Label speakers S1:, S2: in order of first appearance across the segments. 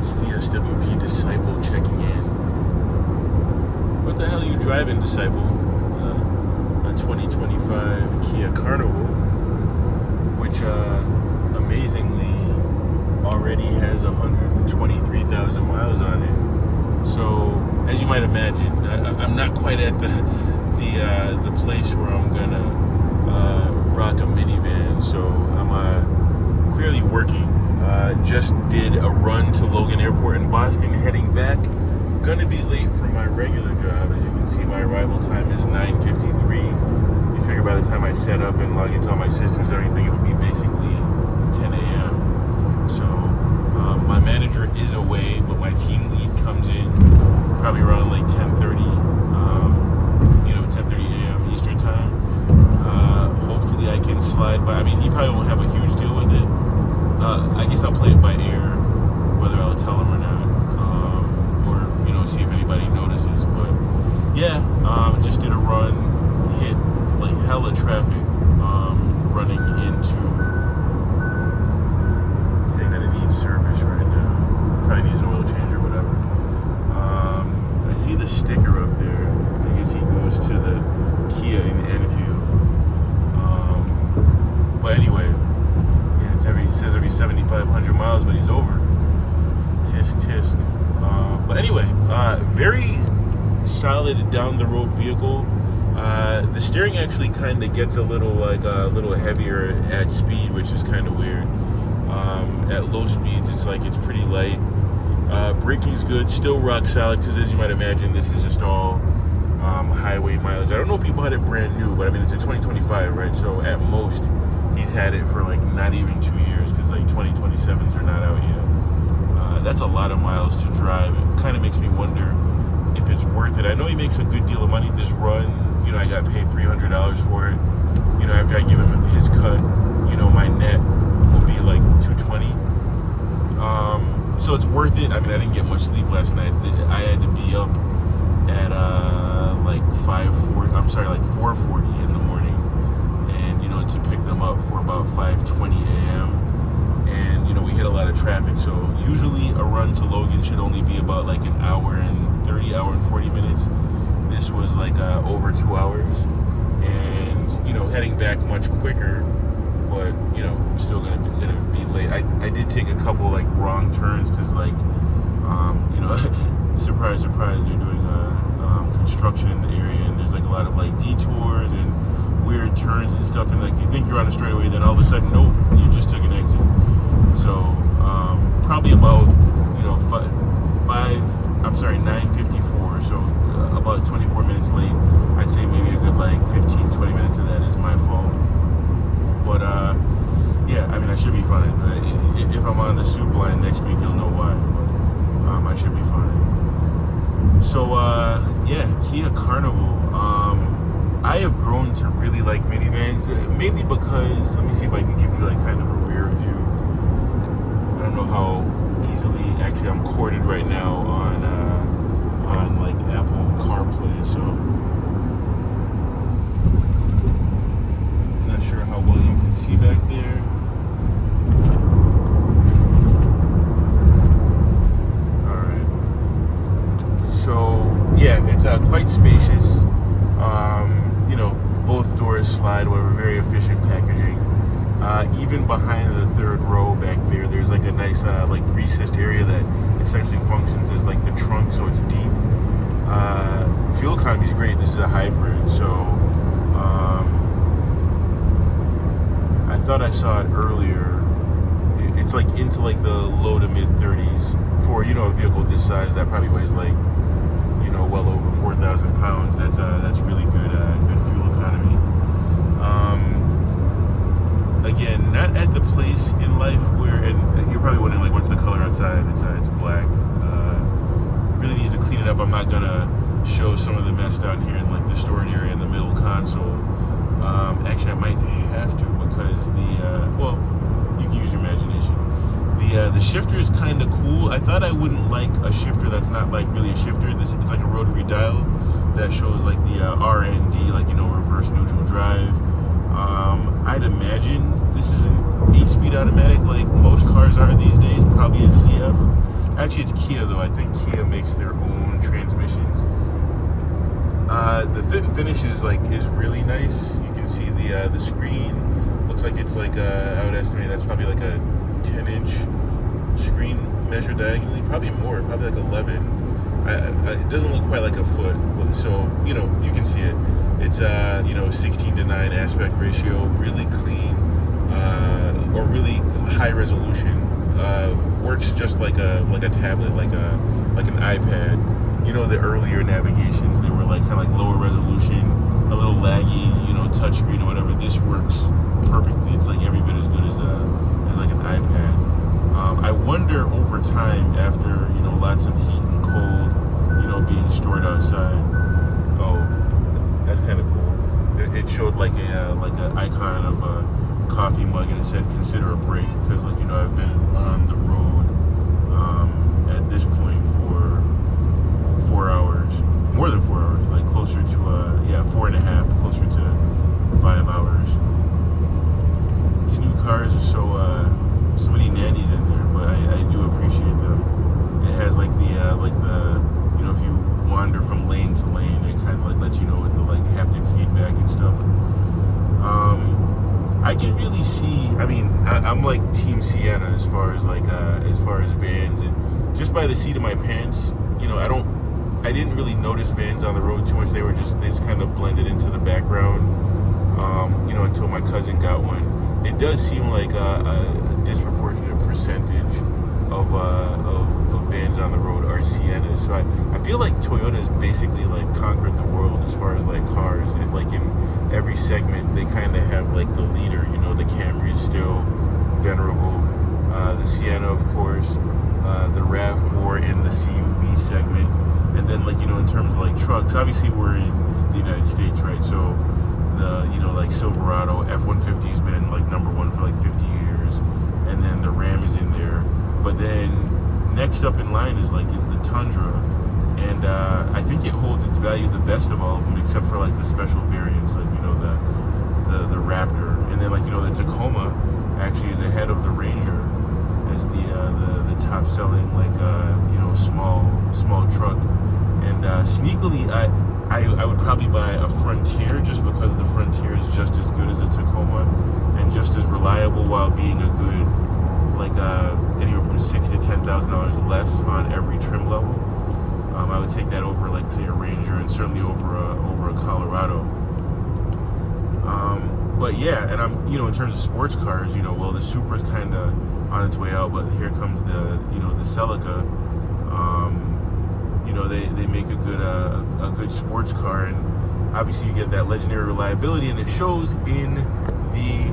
S1: It's the SWP Disciple checking in. What the hell are you driving, Disciple? A 2025 Kia Carnival, which amazingly already has 123,000 miles on it. So, as you might imagine, I'm not quite at the place where I'm gonna rock a minivan. So I'm clearly working. Just did a run to Logan Airport in Boston, heading back. Gonna be late for my regular job. As you can see, my arrival time is 9:53. You figure by the time I set up and log into all my systems and everything, it'll be basically 10 a.m. So my manager is away, but my team lead comes in probably around like 10:30, 10:30 a.m. Eastern time. Hopefully I can slide by. I mean, he probably won't have a huge deal with it. I guess I'll play it by ear, whether I'll tell him or not, or see if anybody notices. But yeah, just did a run, hit like hella traffic, running into, saying that it needs service right now. Probably needs an oil change or whatever. I see the sticker up there. I guess he goes to the Kia in Enfield. But anyway, yeah, it says every 7,500 miles, but he's over. Tisk tisk. But anyway, very solid down the road vehicle. The steering actually kind of gets a little heavier at speed, which is kind of weird. At low speeds, it's pretty light. Braking's good, still rock solid, because as you might imagine, this is just all highway mileage. I don't know if he bought it brand new, but I mean, it's a 2025, right? So at most, he's had it for not even 2 years, because 2027s are not out yet. That's a lot of miles to drive. It kind of makes me wonder if it's worth it. I know he makes a good deal of money this run. I got paid $300 for it. After I give him his cut, my net will be $220. So it's worth it. I mean, I didn't get much sleep last night. I had to be up at 4:40 in the morning, and to pick them up for about 5:20 a.m. And we hit a lot of traffic. So usually a run to Logan should only be about an hour and 40 minutes. This was over 2 hours, and heading back much quicker. But still gonna be late. I did take a couple wrong turns because surprise, they're doing construction in the area, and there's a lot of detours and weird turns and stuff, and you think you're on a straightaway, then all of a sudden, nope, you just took an exit. So probably about 9:54. So about 24 minutes late. I'd say maybe a good 15-20 minutes of that is my fault. But yeah, I mean, I should be fine. If I'm on the soup line next week, you'll know why. But I should be fine. So yeah, Kia Carnival. I have grown to really like minivans, mainly because, let me see if I can give you kind of a rear view. I don't know how easily. Actually, I'm corded right now on Apple CarPlay, so not sure how well you can see back there. Alright. So, yeah, it's quite spacious. Both doors slide, whatever, very efficient packaging. Even behind the third row back there, there's a nice recessed area that essentially functions as the trunk, so it's deep. Fuel economy is great. This is a hybrid, so I thought I saw it earlier. It's into the low to mid 30s for a vehicle this size that probably weighs well over 4,000 pounds. That's really good fuel economy. Again, not at the place in life where, and you're probably wondering what's the color outside? It's black. Really needs to clean it up. I'm not gonna show some of the mess down here in the storage area in the middle console. Actually, I might have to, because well, you can use your imagination. The shifter is kind of cool. I thought I wouldn't like a shifter that's not really a shifter. It's a rotary dial that shows the RND, reverse neutral drive. I'd imagine this is an 8-speed automatic like most cars are these days, probably a CF. Actually, it's Kia though. I think Kia makes their own transmissions. The fit and finish is really nice. You can see the screen. Looks like it's like I would estimate that's probably like a 10-inch screen measured diagonally. Probably more. Probably like 11. It doesn't look quite like a foot. So you can see it. It's 16:9 aspect ratio. Really clean or really high resolution. Works just like a tablet, like an iPad. The earlier navigations, they were kind of lower resolution, a little laggy, touchscreen or whatever. This works perfectly. It's every bit as good as like an iPad. I wonder over time, after lots of heat and cold, being stored outside. Oh, that's kind of cool. It showed like a icon of a coffee mug, and it said "consider a break" because I've been on the road at this point for 4 hours, more than 4 hours, closer to 4.5, closer to 5 hours. These new cars are so many nannies in there, but I do appreciate them. It has the if you wander from lane to lane, it kind of lets you know with the haptic feedback and stuff. I can really see. I mean, I'm Team Sienna as far as vans, and just by the seat of my pants, I didn't really notice vans on the road too much. They just kind of blended into the background, until my cousin got one. It does seem like a disproportionate percentage of vans on the road are Siennas. So I feel like Toyota has basically conquered the world as far as cars. In every segment, they kind of have the leader. The Camry is still venerable. The Sienna, of course. The RAV4 in the CUV segment. And then in terms of trucks, obviously we're in the United States, right? So the Silverado F-150 has been number one for 50 years, and then the Ram is in there. But then next up in line is the Tundra, and I think it holds its value the best of all of them, except for the special variants, the Raptor, and then the Tacoma actually is ahead of the Ranger as the top selling small truck. And sneakily, I would probably buy a Frontier just because the Frontier is just as good as a Tacoma and just as reliable while being a good anywhere from $6,000 to $10,000 less on every trim level. I would take that over say a Ranger, and certainly over a Colorado. But yeah, and I'm in terms of sports cars, the Supra's kind of on its way out, but here comes the the Celica. They make a good sports car, and obviously you get that legendary reliability, and it shows in the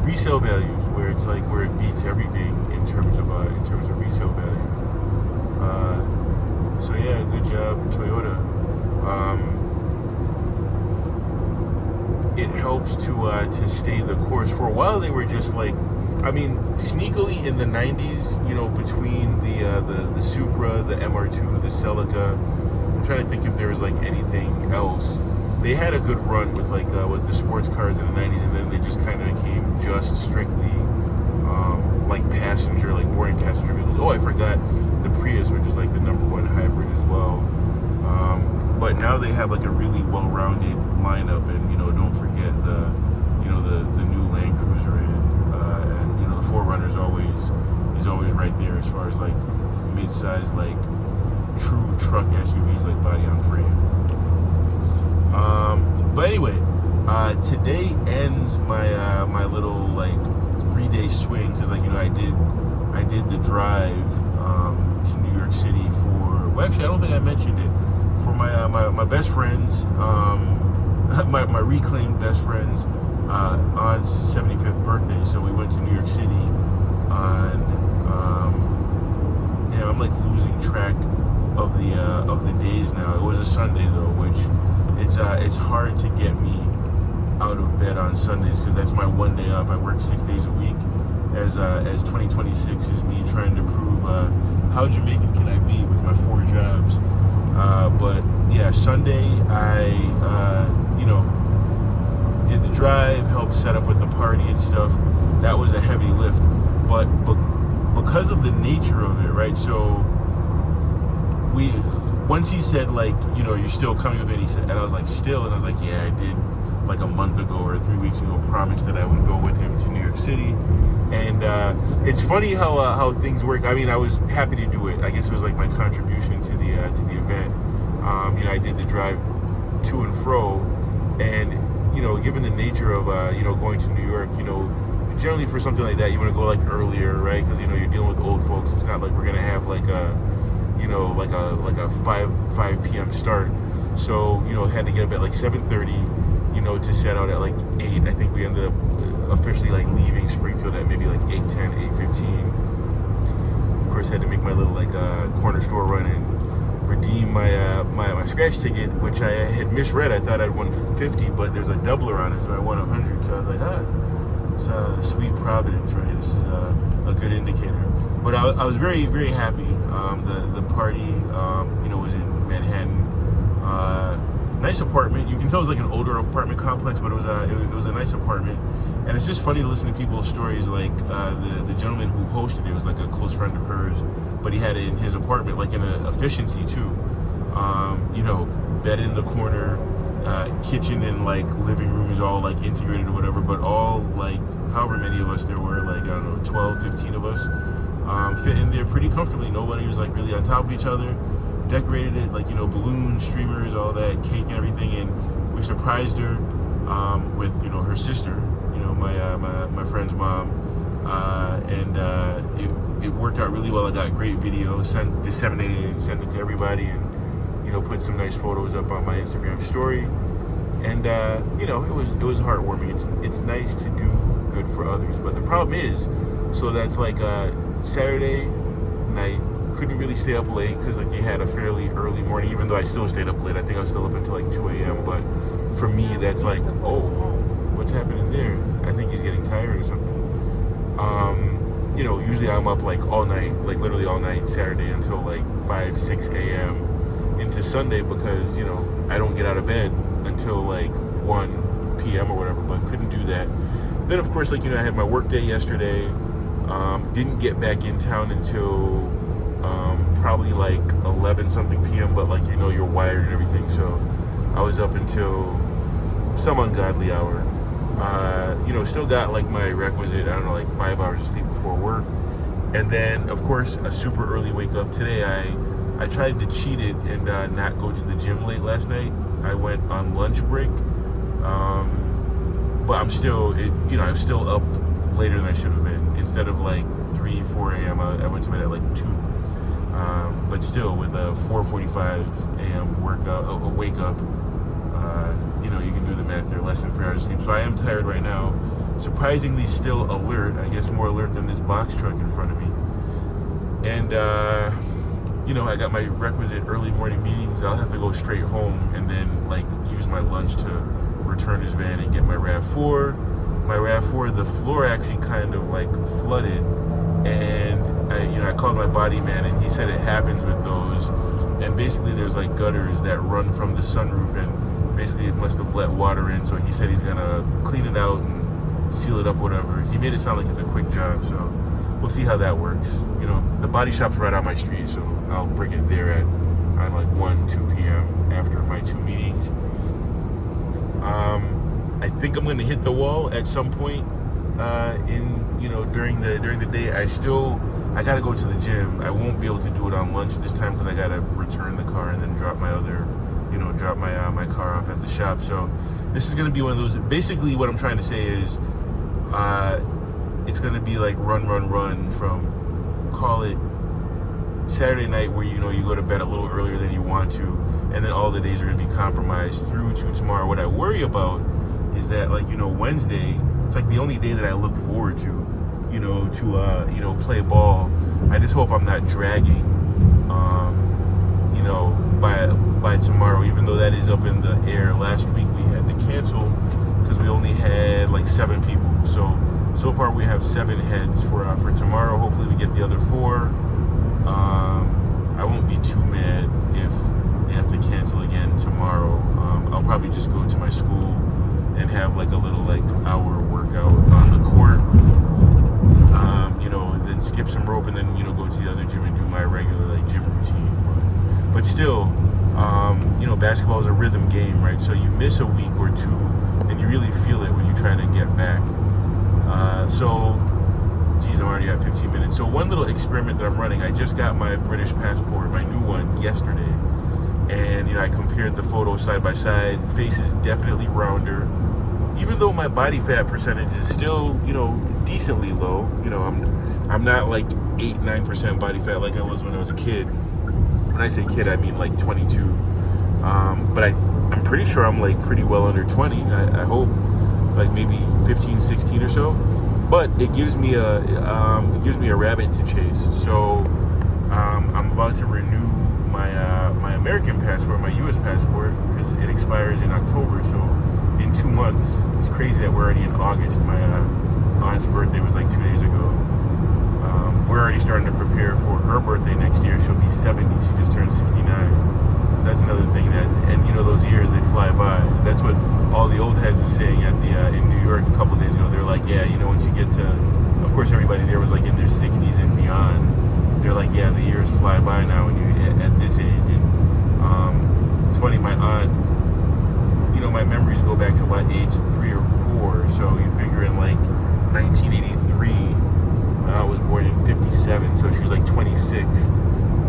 S1: resale values where it's where it beats everything in terms of resale value. So yeah, good job Toyota. It helps to stay the course. For a while they were just sneakily in the 90s, between the Supra, the MR2, the Celica. I'm trying to think if there was anything else. They had a good run with with the sports cars in the 90s, and then they just kind of became just strictly passenger, boring passenger vehicles. Oh, I forgot the Prius, which is the number one hybrid as well. But now they have a really well-rounded lineup, and don't forget the new Land Cruiser, and the 4Runner is always right there as far as mid-size true truck SUVs body on frame. But anyway, today ends my little 3-day swing, because I did the drive to New York City for, well, actually I don't think I mentioned it, for my best friends, my reclaimed best friends aunt's 75th birthday. So we went to New York City on I'm losing track of the days now. It was a Sunday though, which it's hard to get me out of bed on Sundays, because that's my one day off. I work 6 days a week, as 2026 is me trying to prove how Jamaican can I be with my 4 jobs. But yeah, Sunday I did the drive, helped set up with the party and stuff. That was a heavy lift, but because of the nature of it, right? So we once he said like, you're still coming with me, and I was like, still, and I was like, yeah, I did like a month ago or 3 weeks ago promise that I would go with him to New York City. And it's funny how things work. I mean, I was happy to do it. I guess it was like my contribution to the event. I did the drive to and fro, and given the nature of going to New York, generally for something like that, you want to go like earlier, right? Because you're dealing with old folks. It's not like we're gonna have like a like a 5 p.m. start. So had to get up at like 7:30. To set out at like 8. I think we ended up officially like leaving Springfield at maybe like 8:10, 8:15. Of course, had to make my little like corner store run and redeem my my scratch ticket, which I had misread. I thought I'd won 50, but there's a doubler on it, so I won 100. So I was like, it's a sweet providence, right? This is a good indicator. But I was very, very happy. The party, was in Manhattan. Nice apartment. You can tell it was like an older apartment complex, but it was a nice apartment. And it's just funny to listen to people's stories. Like the gentleman who hosted it was like a close friend of hers, but he had it in his apartment, like in an efficiency too. Bed in the corner, kitchen and like living room is all like integrated or whatever. But all like however many of us there were, like I don't know, 12, 15 of us, fit in there pretty comfortably. Nobody was like really on top of each other. Decorated it like balloons, streamers, all that, cake and everything, and we surprised her with her sister, my friend's mom, and it worked out really well. I got a great video, disseminated it and sent it to everybody, and put some nice photos up on my Instagram story, and it was heartwarming. It's nice to do good for others, but the problem is, so that's like Saturday night. Couldn't really stay up late because like you had a fairly early morning, even though I still stayed up late. I think I was still up until like 2 a.m. But for me, that's like, oh, what's happening there? I think he's getting tired or something. Usually I'm up like all night, like literally all night Saturday until like 5, 6 a.m. into Sunday because, I don't get out of bed until like 1 p.m. or whatever, but couldn't do that. Then of course, like, I had my work day yesterday. Didn't get back in town until probably like 11 something p.m. but like you're wired and everything, so I was up until some ungodly hour. Still got like my requisite, I don't know, like 5 hours of sleep before work, and then of course a super early wake up today. I tried to cheat it and not go to the gym late last night. I went on lunch break, but I'm still I was still up later than I should have been. Instead of like 3, 4 a.m. I went to bed at like 2. But still, with a 4:45 a.m. wake up, you can do the math there, less than 3 hours of sleep. So I am tired right now. Surprisingly, still alert. I guess more alert than this box truck in front of me. And I got my requisite early morning meetings. I'll have to go straight home and then like use my lunch to return his van and get my RAV4. My RAV4, the floor actually kind of like flooded, and I called my body man, and he said it happens with those. And basically, there's like gutters that run from the sunroof, and basically it must have let water in. So he said he's gonna clean it out and seal it up, whatever. He made it sound like it's a quick job, so we'll see how that works. The body shop's right on my street, so I'll bring it there on like 1, 2 p.m. after my 2 meetings. I think I'm gonna hit the wall at some point during the day. I gotta go to the gym. I won't be able to do it on lunch this time because I gotta return the car and then drop my my car off at the shop. So this is gonna be one of those. Basically, what I'm trying to say is, it's gonna be like run from, call it Saturday night, where you go to bed a little earlier than you want to, and then all the days are gonna be compromised through to tomorrow. What I worry about is that Wednesday, it's like the only day that I look forward to, to play ball. I just hope I'm not dragging, by tomorrow, even though that is up in the air. Last week we had to cancel because we only had like 7 people. So far we have 7 heads for tomorrow. Hopefully we get the other 4. I won't be too mad if they have to cancel again tomorrow. I'll probably just go to my school and have like a little like hour workout on the court, then skip some rope, and then go to the other gym and do my regular like gym routine. But But still, basketball is a rhythm game, right? So you miss a week or two, and you really feel it when you try to get back. I'm already at 15 minutes. So one little experiment that I'm running, I just got my British passport, my new one, yesterday. And, I compared the photos side by side. Face is definitely rounder. Even though my body fat percentage is still, decently low. I'm not like 8-9% body fat like I was when I was a kid. When I say kid, I mean like 22. But I'm pretty sure I'm like pretty well under 20. I hope like maybe 15, 16 or so. But it gives me a rabbit to chase. So I'm about to renew my American passport, my U.S. passport, because it expires in October. So in 2 months, it's crazy that we're already in August. My aunt's birthday was like 2 days ago. We're already starting to prepare for her birthday next year. She'll be 70. She just turned 69. So that's another thing and those years, they fly by. That's what all the old heads were saying at the in New York a couple days ago. They're like, yeah, once you get to, of course, everybody there was like in their 60s and beyond. They're like, yeah, the years fly by now when you at this age. And it's funny, my aunt, my memories go back to about age 3 or 4. So you figure in like 1983, my aunt was born in 57, so she was like 26.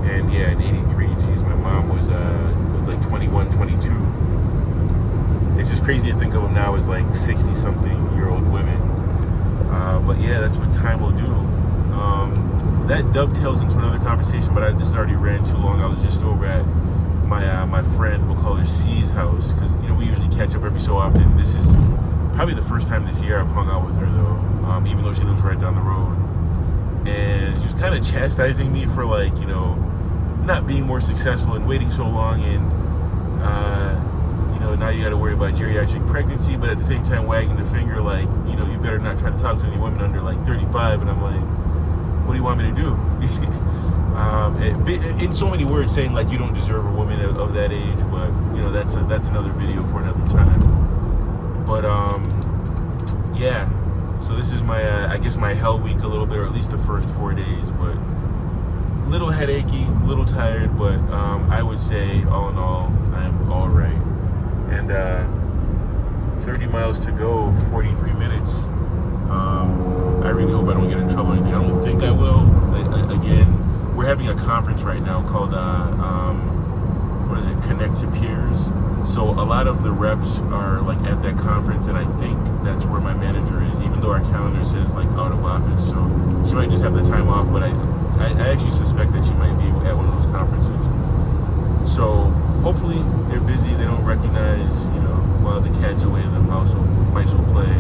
S1: And yeah, in 83, geez, my mom was like 21, 22. It's just crazy to think of them now as like 60-something-year-old women. But yeah, that's what time will do. That dovetails into another conversation, but this already ran too long. I was just over at my friend, we'll call her C's house, because we usually catch up every so often. This is probably the first time this year I've hung out with her though, even though she lives right down the road. And she was kind of chastising me for like, not being more successful and waiting so long, and now you got to worry about geriatric pregnancy, but at the same time wagging the finger like, you better not try to talk to any women under like 35. And I'm like, what do you want me to do? In so many words, saying like you don't deserve a woman of that age, but that's another video for another time. But yeah, so this is my I guess my hell week a little bit, or at least the first 4 days, but a little headachy, a little tired, but I would say all in all I'm all right. And 30 miles to go, 43 minutes. I really hope I don't get in trouble or anything. I don't think I will. Again, we're having a conference right now called Connect to Peers. So a lot of the reps are like at that conference, and I think that's where my manager is, even though our calendar says like out of office. So she might just have the time off, but I actually suspect that she might be at one of those conferences. So hopefully they're busy, they don't recognize, while the cat's away, the mice will play.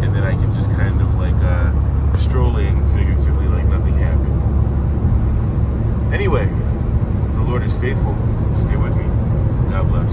S1: And then I can just kind of like stroll in figuratively like nothing happened. Anyway, the Lord is faithful. Stay with me. God bless.